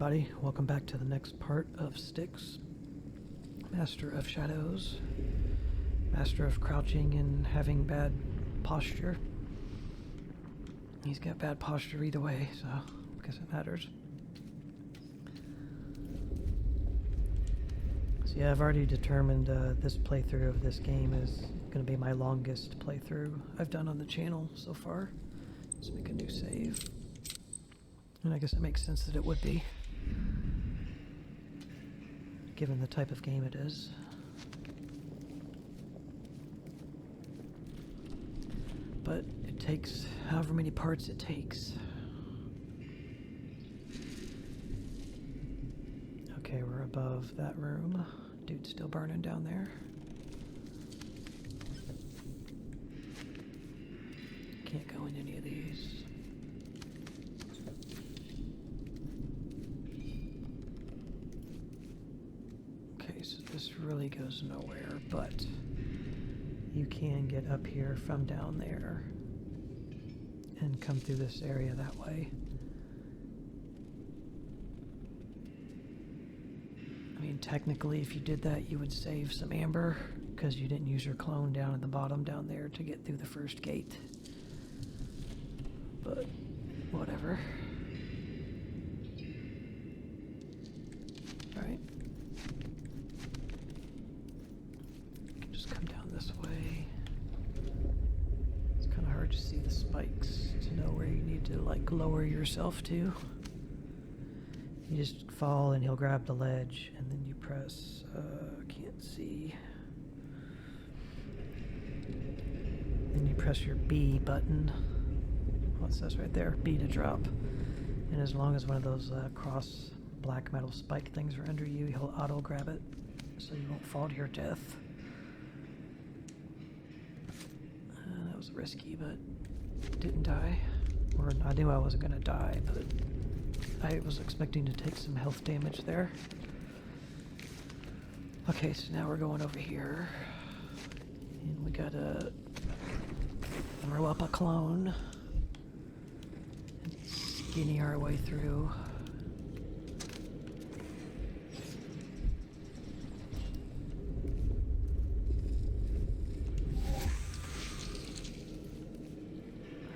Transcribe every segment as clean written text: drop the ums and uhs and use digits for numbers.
everybody. Welcome back to the next part of Styx. Master of Shadows. Master of crouching and having bad posture. He's got bad posture either way, so I guess it matters. So yeah, I've already determined this playthrough of this game is going to be my longest playthrough I've done on the channel so far. Let's make a new save. And I guess it makes sense that it would be, given the type of game it is. But it takes however many parts it takes. Okay, we're above that room. Dude's still burning down there. Can't go in any of these. Okay, so this really goes nowhere, but you can get up here from down there and come through this area that way. I mean, technically, if you did that, you would save some amber, because you didn't use your clone down at the bottom down there to get through the first gate. But, whatever. Alright. You can just come down this way. It's kind of hard to see the spikes to know where you need to, like, lower yourself to. You just fall and he'll grab the ledge, and then you press, can't see. Then you press your B button. Well, it says right there, B to drop. And as long as one of those cross black metal spike things are under you, he'll auto grab it, so you won't fall to your death. That was risky, but didn't die. Or I knew I wasn't gonna die, but I was expecting to take some health damage there. Okay, so now we're going over here. And we gotta throw up a clone. And skinny our way through.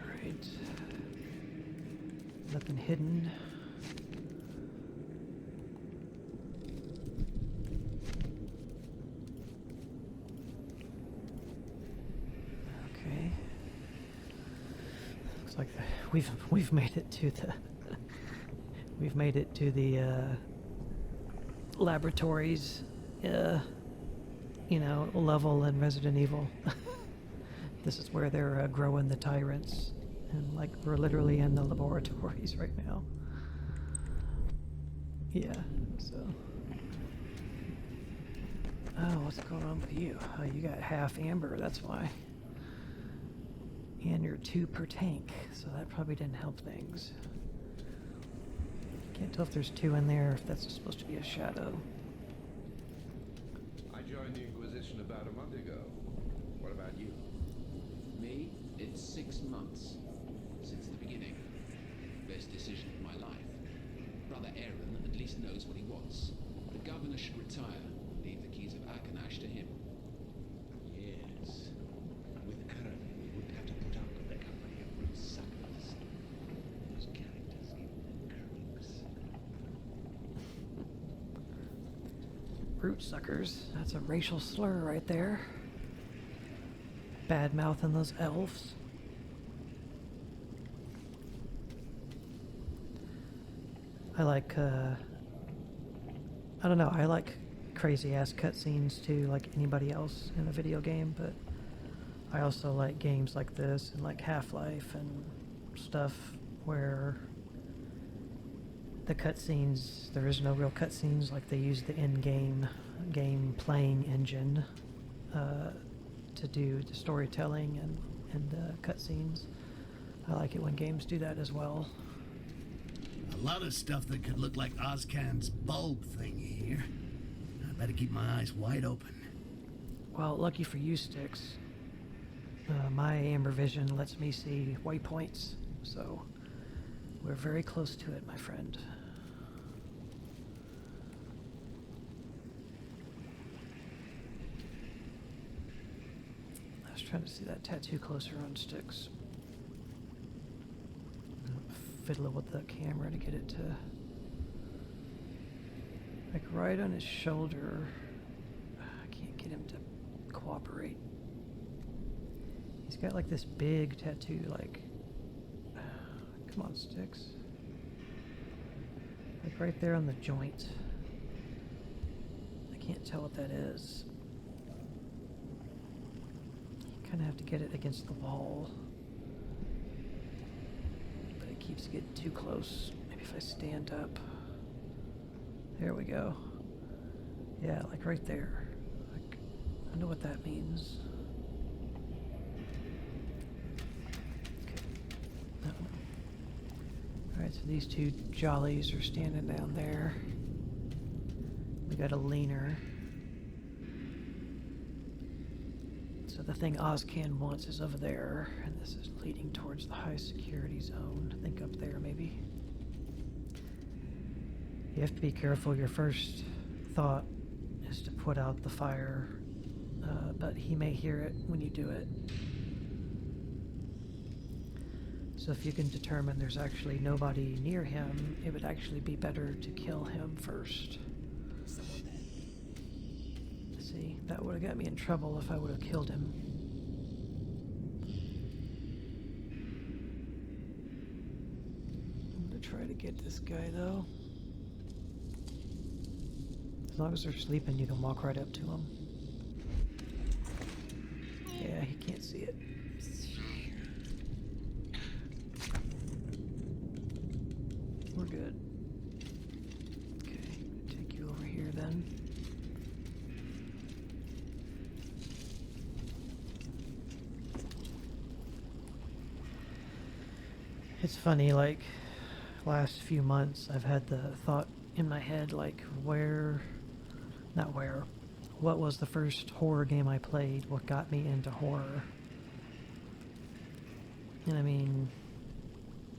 Alright. Nothing hidden. Like we've made it to the laboratories, you know, level in Resident Evil. This is where they're growing the tyrants, and like we're literally in the laboratories right now. Yeah. So. Oh, what's going on with you? Oh, you got half amber. That's why. And you're 2 per tank, so that probably didn't help things. Can't tell if there's 2 in there, if that's supposed to be a shadow. I joined the Inquisition about a month ago. What about you? Me? It's 6 months. Since the beginning. Best decision of my life. Brother Aaron at least knows what he wants. The governor should retire. Leave the keys of Akanash to him. Yes. With Aaron, we wouldn't have to put up with the company of brute suckers. Those characters give crooks. Brute suckers. That's a racial slur right there. Bad mouthing those elves. I like, I don't know, I like crazy ass cutscenes too, like anybody else in a video game, but I also like games like this and like Half-Life and stuff where the cutscenes, there is no real cutscenes, like they use the in-game playing engine to do the storytelling and cutscenes. I like it when games do that as well. A lot of stuff that could look like Ozcan's bulb thing here. I better keep my eyes wide open. Well, lucky for you, Styx. My amber vision lets me see waypoints, so we're very close to it, my friend. trying to see that tattoo closer on Styx. Fiddling with the camera to get it to, like, right on his shoulder. I can't get him to cooperate. He's got like this big tattoo, like, come on, Styx. Like right there on the joint. I can't tell what that is. You kind of have to get it against the wall. But it keeps getting too close. Maybe if I stand up. There we go. Yeah, like right there. Like, I know what that means. Alright, so these two jollies are standing down there. We got a leaner. So the thing Ozcan wants is over there, and this is leading towards the high security zone. I think up there, maybe. You have to be careful. Your first thought is to put out the fire, but he may hear it when you do it. So if you can determine there's actually nobody near him, it would actually be better to kill him first. See, that would have got me in trouble if I would have killed him. I'm gonna try to get this guy though. As long as they're sleeping, you can walk right up to them. Yeah, he can't see it. We're good. Okay, take you over here then. It's funny, like, last few months I've had the thought in my head, like, what was the first horror game I played? What got me into horror? And I mean,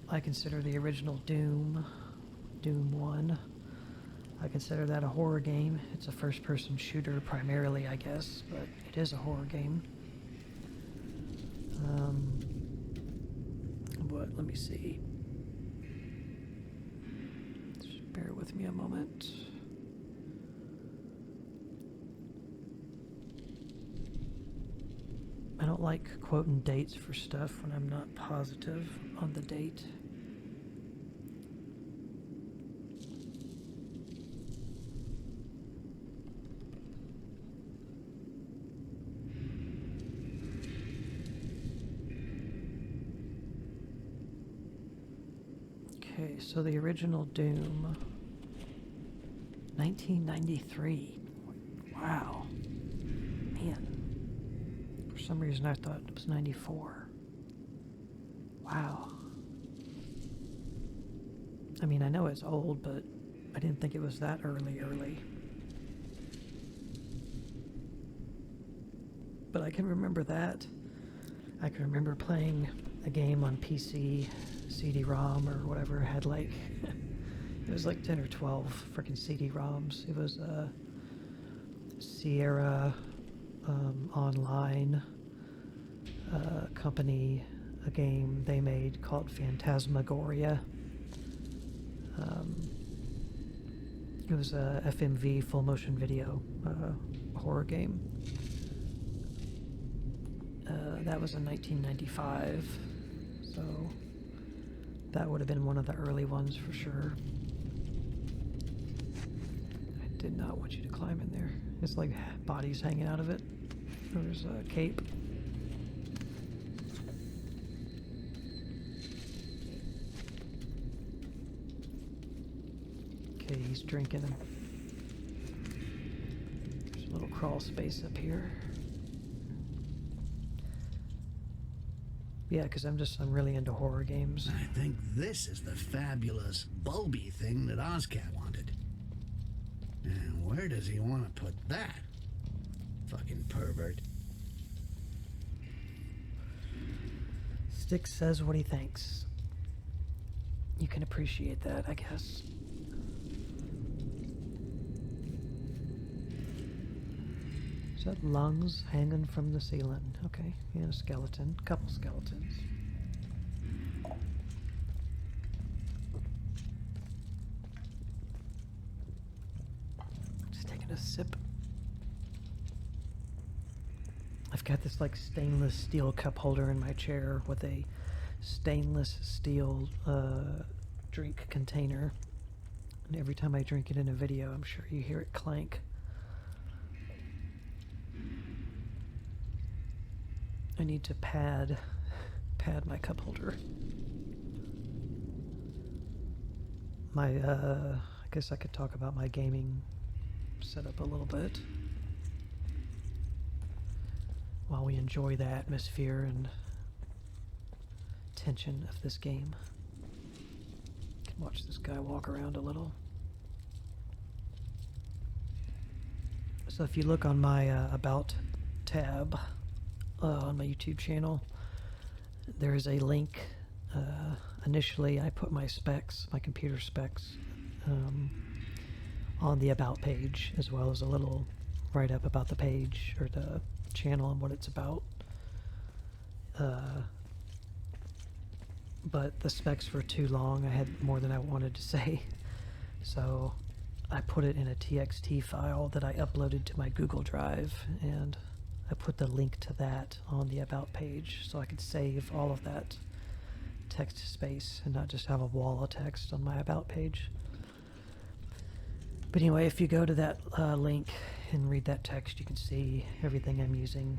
I consider the original Doom 1, I consider that a horror game. It's a first-person shooter primarily, I guess, but it is a horror game. But let me see. Just bear with me a moment. I don't like quoting dates for stuff when I'm not positive on the date. Okay, so the original Doom, 1993. Wow. Man. For some reason I thought it was 94. Wow. I mean, I know it's old, but I didn't think it was that early. But I can remember that. I can remember playing a game on PC, CD-ROM or whatever, had like, it was like 10 or 12 freaking CD-ROMs. It was Sierra Online company, a game they made called Phantasmagoria. It was a FMV, full motion video horror game. That was in 1995, so that would have been one of the early ones for sure. I did not want you to climb in there. It's like bodies hanging out of it. There's a cape. Okay, he's drinking. There's a little crawl space up here. Yeah, because I'm really into horror games. I think this is the fabulous bulby thing that Ozcat wanted. And where does he want to put that? Fucking pervert. Styx says what he thinks. You can appreciate that, I guess. Is that lungs hanging from the ceiling? Okay, and a skeleton. Couple skeletons. Just taking a sip. I've got this like stainless steel cup holder in my chair with a stainless steel drink container. And every time I drink it in a video, I'm sure you hear it clank. I need to pad my cup holder. I guess I could talk about my gaming setup a little bit while we enjoy the atmosphere and tension of this game. Can watch this guy walk around a little. So if you look on my About tab on my YouTube channel, there is a link. Initially, I put my specs, my computer specs, on the About page, as well as a little write-up about the page or the channel and what it's about. But the specs were too long. I had more than I wanted to say. So I put it in a TXT file that I uploaded to my Google Drive, and I put the link to that on the About page so I could save all of that text space and not just have a wall of text on my About page. But anyway, if you go to that link and read that text, you can see everything I'm using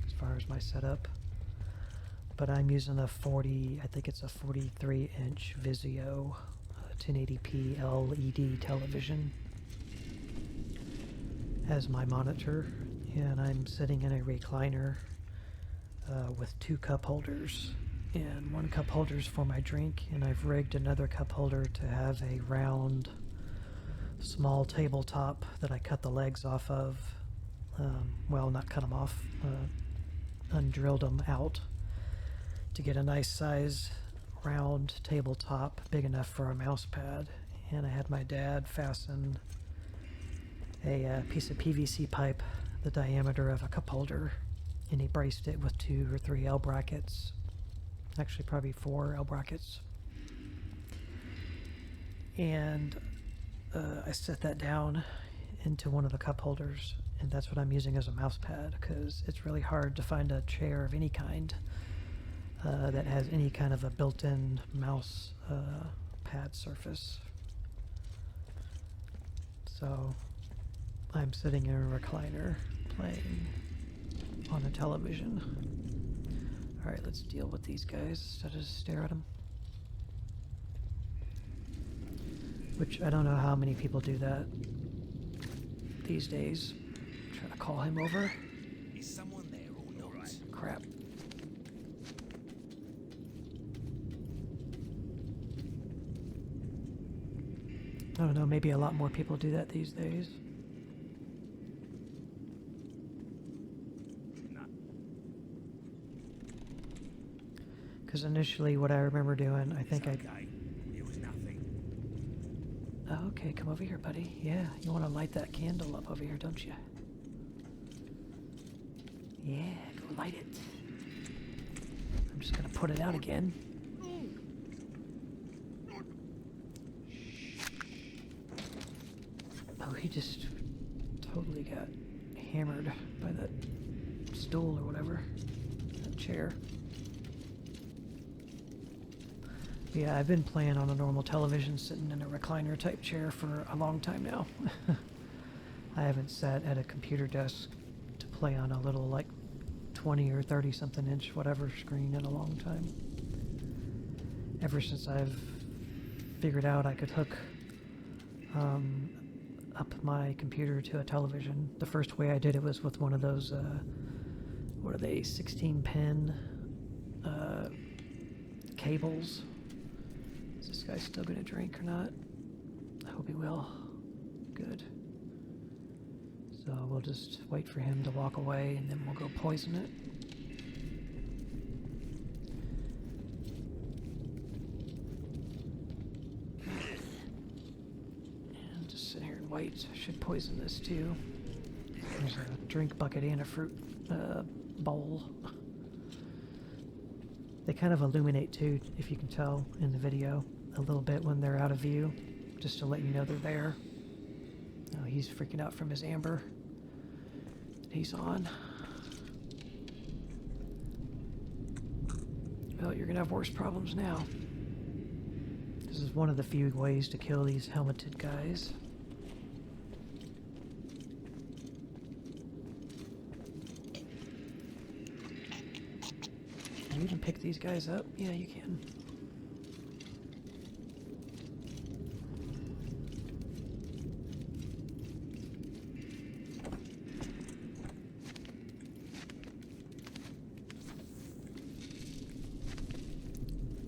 as far as my setup. But I'm using a 40, I think it's a 43-inch Vizio 1080p LED television as my monitor, and I'm sitting in a recliner with two cup holders, and one cup holder's for my drink, and I've rigged another cup holder to have a round small tabletop that I cut the legs off of. Well, not cut them off, undrilled them out to get a nice size round tabletop big enough for a mouse pad. And I had my dad fasten a piece of PVC pipe the diameter of a cup holder, and he braced it with 2 or 3 L brackets, actually probably 4 L brackets. And I set that down into one of the cup holders, and that's what I'm using as a mouse pad, because it's really hard to find a chair of any kind that has any kind of a built-in mouse pad surface. So I'm sitting in a recliner playing on a television. Alright, let's deal with these guys instead of just stare at them. Which I don't know how many people do that these days. Try to call him over. Is someone there or not? Crap. I don't know, maybe a lot more people do that these days. Because initially what I remember doing, I think Okay. It was nothing. Oh, okay, come over here, buddy. Yeah, you want to light that candle up over here, don't you? Yeah, go light it. I'm just gonna put it out again. Oh, he just totally got hammered by that stool or whatever. That chair. Yeah, I've been playing on a normal television, sitting in a recliner type chair for a long time now. I haven't sat at a computer desk to play on a little like 20 or 30 something inch whatever screen in a long time. Ever since I've figured out I could hook up my computer to a television. The first way I did it was with one of those, what are they, 16-pin cables. Is this guy still gonna drink or not? I hope he will. Good. So we'll just wait for him to walk away, and then we'll go poison it. And just sit here and wait. I should poison this too. There's a drink bucket and a fruit bowl. They kind of illuminate too, if you can tell in the video, a little bit when they're out of view, just to let you know they're there. Oh, he's freaking out from his amber. He's on. Well, you're gonna have worse problems now. This is one of the few ways to kill these helmeted guys. Can you even pick these guys up? Yeah, you can.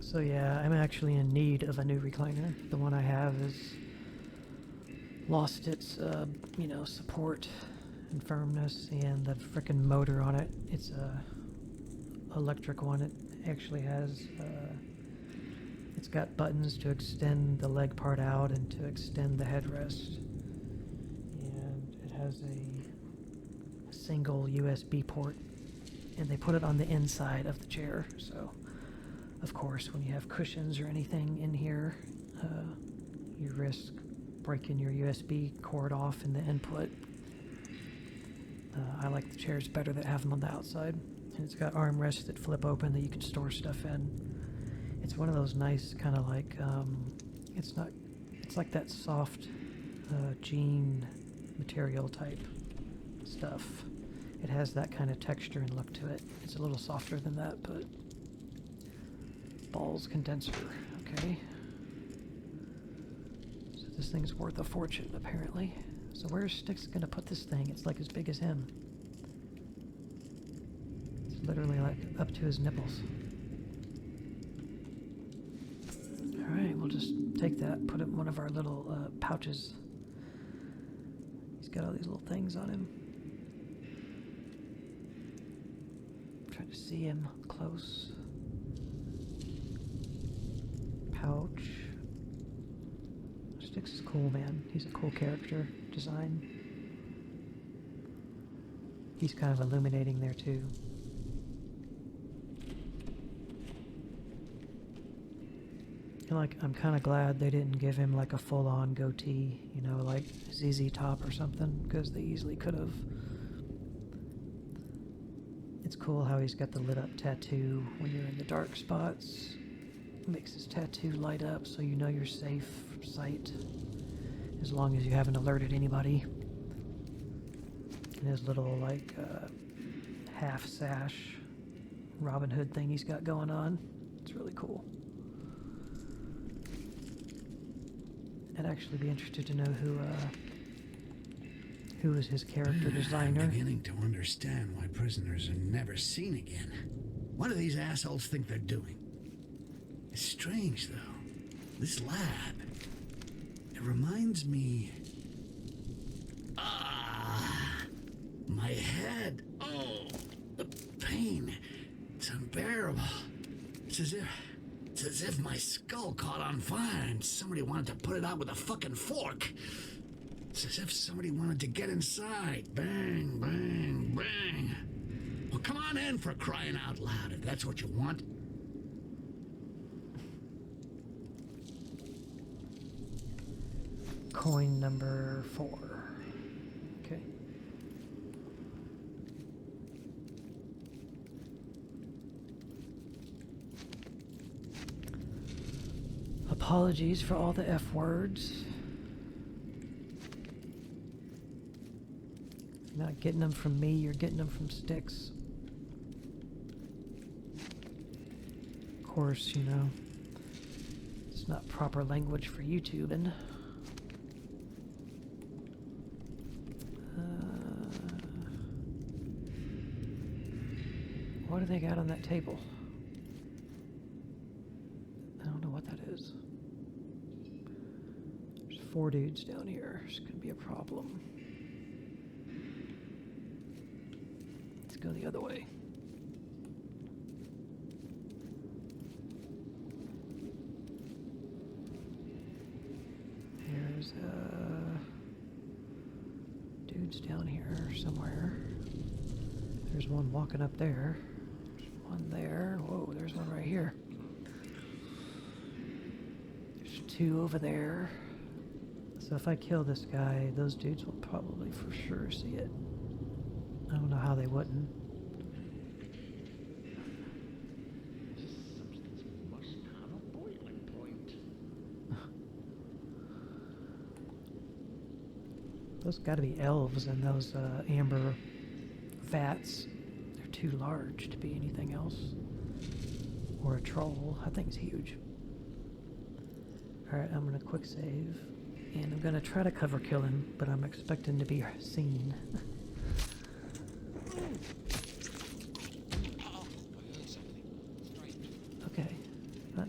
So yeah, I'm actually in need of a new recliner. The one I have has lost its, you know, support and firmness, and the frickin' motor on it, it's a electric one. It actually has, it's got buttons to extend the leg part out and to extend the headrest. And it has a single USB port, and they put it on the inside of the chair, so of course when you have cushions or anything in here, you risk breaking your USB cord off in the input. I like the chairs better that have them on the outside. And it's got armrests that flip open that you can store stuff in. It's one of those nice kind of like, it's like that soft jean material type stuff. It has that kind of texture and look to it. It's a little softer than that, but balls condenser, okay. So this thing's worth a fortune, apparently. So where's Styx gonna put this thing? It's like as big as him. It's literally like up to his nipples. Alright, we'll just take that, put it in one of our little pouches. He's got all these little things on him. Trying to see him close. Pouch. Styx is cool, man. He's a cool character design. He's kind of illuminating there too. And like, I'm kind of glad they didn't give him like a full-on goatee, you know, like ZZ Top or something, because they easily could have. It's cool how he's got the lit up tattoo when you're in the dark spots. Makes his tattoo light up so you know you're safe from sight, as long as you haven't alerted anybody. And his little like half sash Robin Hood thing he's got going on, it's really cool. I'd actually be interested to know who is his character designer. I'm beginning to understand why prisoners are never seen again. What do these assholes think they're doing? It's strange, though. This lab, it reminds me... my head. Oh, the pain. It's unbearable. It's as if my skull caught on fire and somebody wanted to put it out with a fucking fork. It's as if somebody wanted to get inside. Bang, bang, bang. Well, come on in, for crying out loud, if that's what you want. Coin number 4. Okay. Apologies for all the F words. You're not getting them from me, you're getting them from Styx. Of course, you know, it's not proper language for YouTubing. What do they got on that table? I don't know what that is. There's 4 dudes down here. It's gonna be a problem. Let's go the other way. Here's a dude dudes down here somewhere. There's one walking up there. There's one there. Whoa, there's one right here. There's two over there. So if I kill this guy, those dudes will probably for sure see it. I don't know how they wouldn't. This substance must have a boiling point. Those gotta be elves in those amber vats. They're too large to be anything else. Or a troll. That thing's huge. Alright, I'm gonna quick save. And I'm gonna try to cover kill him, but I'm expecting to be seen. Oh, I heard something. Strange. Okay.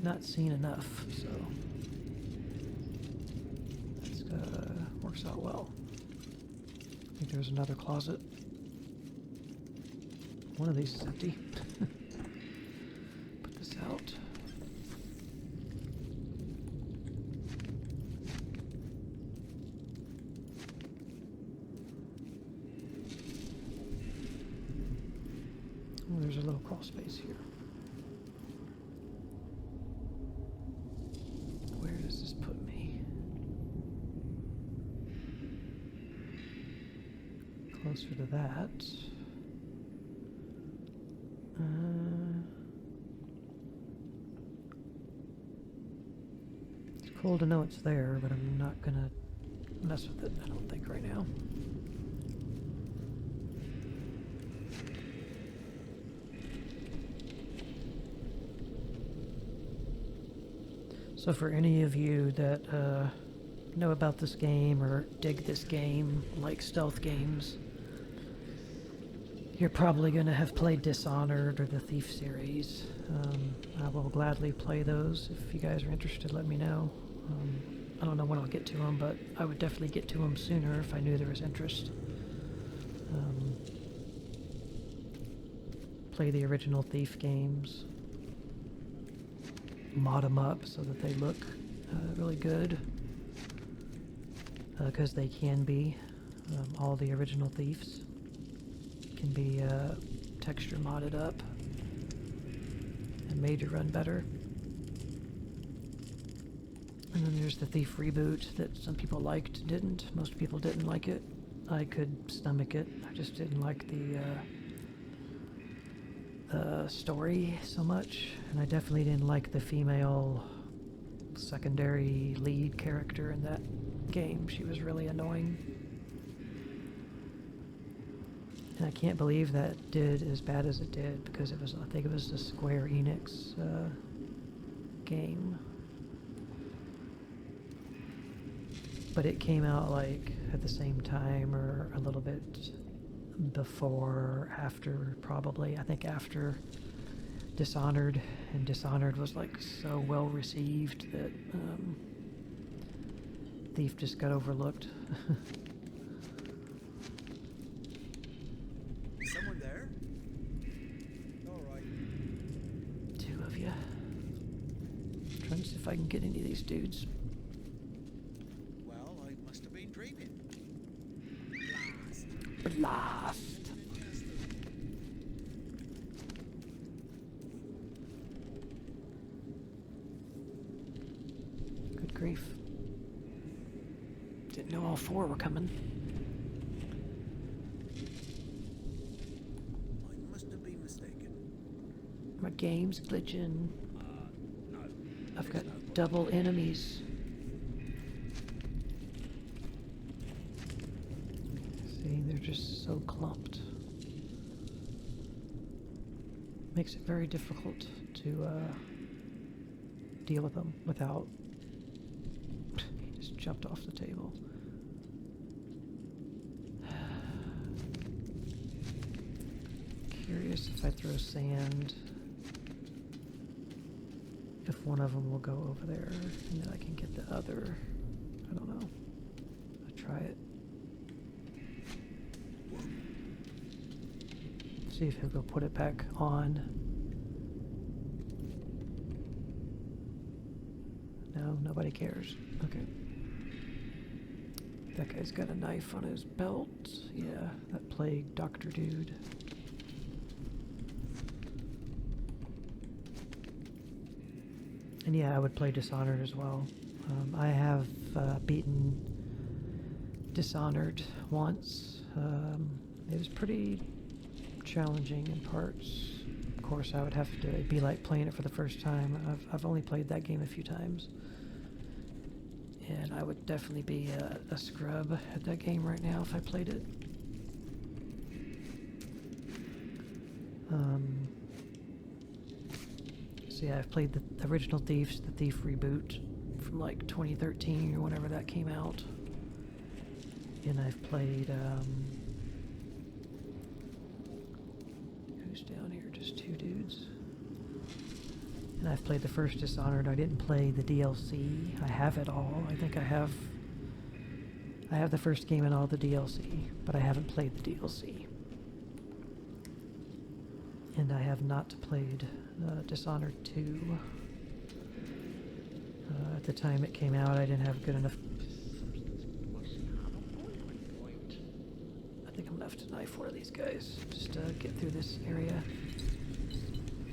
Not seen enough, so that's works out well. I think there's another closet. One of these is empty. Put this out. Oh, there's a little crawl space here. Where does this put me? Closer to that. It's cool to know it's there, but I'm not gonna mess with it, I don't think, right now. So for any of you that know about this game or dig this game, like stealth games, you're probably going to have played Dishonored or the Thief series. I will gladly play those. If you guys are interested, let me know. I don't know when I'll get to them, but I would definitely get to them sooner if I knew there was interest. Play the original Thief games. Mod them up so that they look really good. Because they can be. All the original Thieves can be texture modded up and made to run better. And then there's the Thief reboot that some people liked, didn't. Most people didn't like it. I could stomach it. I just didn't like the story so much, and I definitely didn't like the female secondary lead character in that game. She was really annoying. And I can't believe that did as bad as it did, because it was, I think it was the Square Enix game. But it came out like at the same time or a little bit before or after, probably. I think after Dishonored, and Dishonored was like so well received that Thief just got overlooked. Someone there? All right. Two of you. Trying to see if I can get any of these dudes. Well, I must have been dreaming. Blast. Blast! Good grief. Didn't know all four were coming. I must have been mistaken. My game's glitching. No. I've got double enemies. See, they're just so clumped. Makes it very difficult to deal with them without... He just jumped off the table. Curious if I throw sand, if one of them will go over there, and then I can get the other. I don't know. I'll try it. See if he'll go put it back on. No, nobody cares. Okay. That guy's got a knife on his belt. Yeah, that plague doctor dude. And yeah, I would play Dishonored as well. I have beaten Dishonored once. It was pretty challenging in parts. Of course, I would have to. It'd be like playing it for the first time. I've only played that game a few times. And I would definitely be a scrub at that game right now if I played it. So yeah, I've played the original Thieves, the Thief reboot from like 2013 or whenever that came out. And I've played, who's down here? Just two dudes. And I've played the first Dishonored. I didn't play the DLC. I have it all. I think I have the first game and all the DLC, but I haven't played the DLC. And I have not played Dishonored 2. At the time it came out, I didn't have good enough. I think I'm gonna have to knife one of these guys just to get through this area.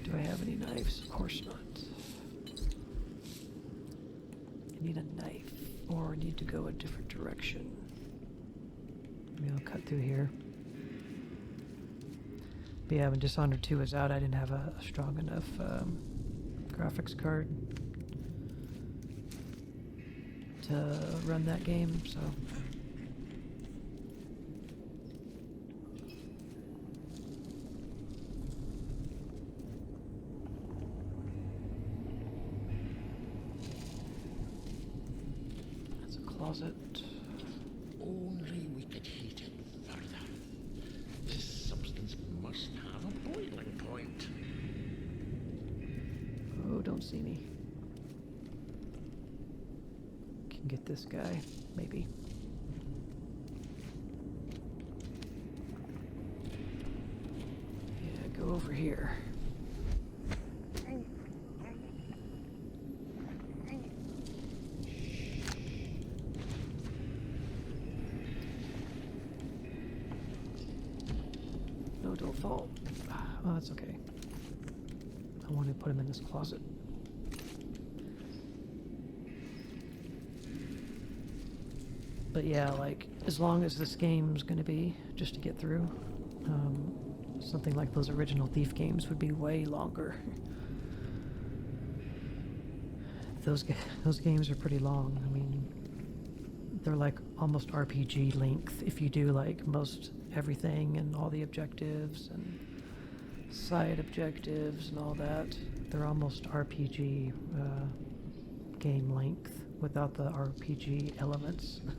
Do I have any knives? Of course not. I need a knife, or I need to go a different direction. Maybe I'll cut through here. But yeah, when Dishonored 2 was out, I didn't have a strong enough graphics card to run that game, so. That's a closet. Only we could heat it further. This substance must have a boiling point. Oh, don't see me. Can get this guy, maybe. Yeah, go over here. No, don't fall. Oh, that's okay. I want to put him in this closet. But yeah, like, as long as this game's gonna be just to get through, something like those original Thief games would be way longer. Those games are pretty long. I mean, they're like almost RPG length if you do like most everything and all the objectives and side objectives and all that. They're almost RPG game length without the RPG elements. Now,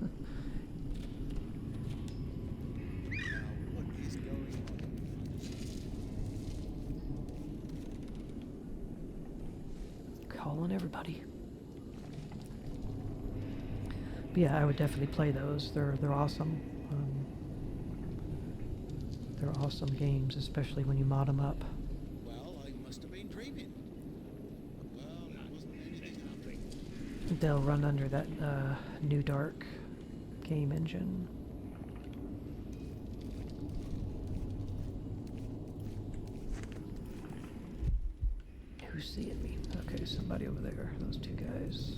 what is going on? Calling everybody. But yeah, I would definitely play those. They're awesome. They're awesome games, especially when you mod them up. Well, I must have been dreaming. Well, it wasn't anything. They'll run under that New Dark game engine. Who's seeing me? Okay, somebody over there. Those two guys.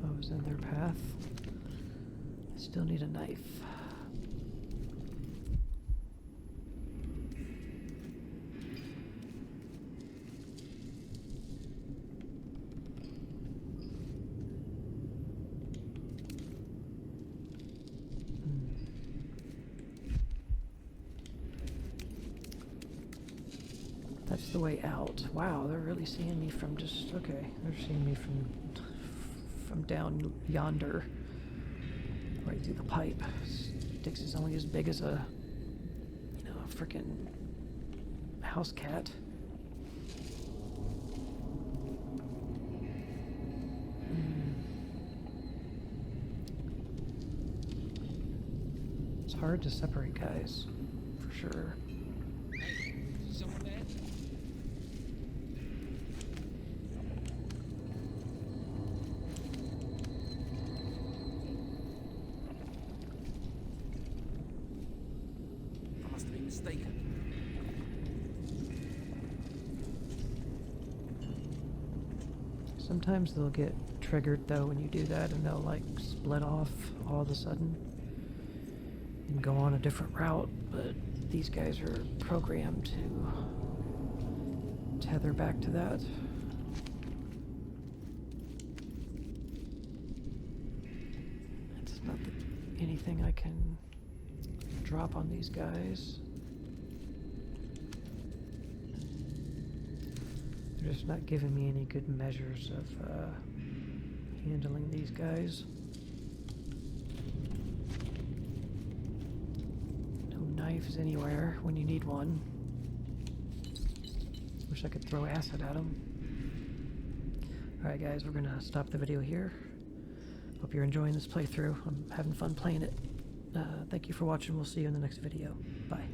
I was in their path. Still need a knife. That's the way out. Wow, they're really seeing me from just, okay, they're seeing me from down yonder, right through the pipe. Styx is only as big as a, you know, a frickin' house cat. It's hard to separate guys, for sure. Hey, someone there? Sometimes they'll get triggered though when you do that, and they'll like split off all of a sudden and go on a different route, but these guys are programmed to tether back to that. It's not anything I can drop on these guys. They're just not giving me any good measures of handling these guys. No knives anywhere when you need one. Wish I could throw acid at them. Alright guys, we're gonna stop the video here. Hope you're enjoying this playthrough. I'm having fun playing it. Thank you for watching. We'll see you in the next video. Bye.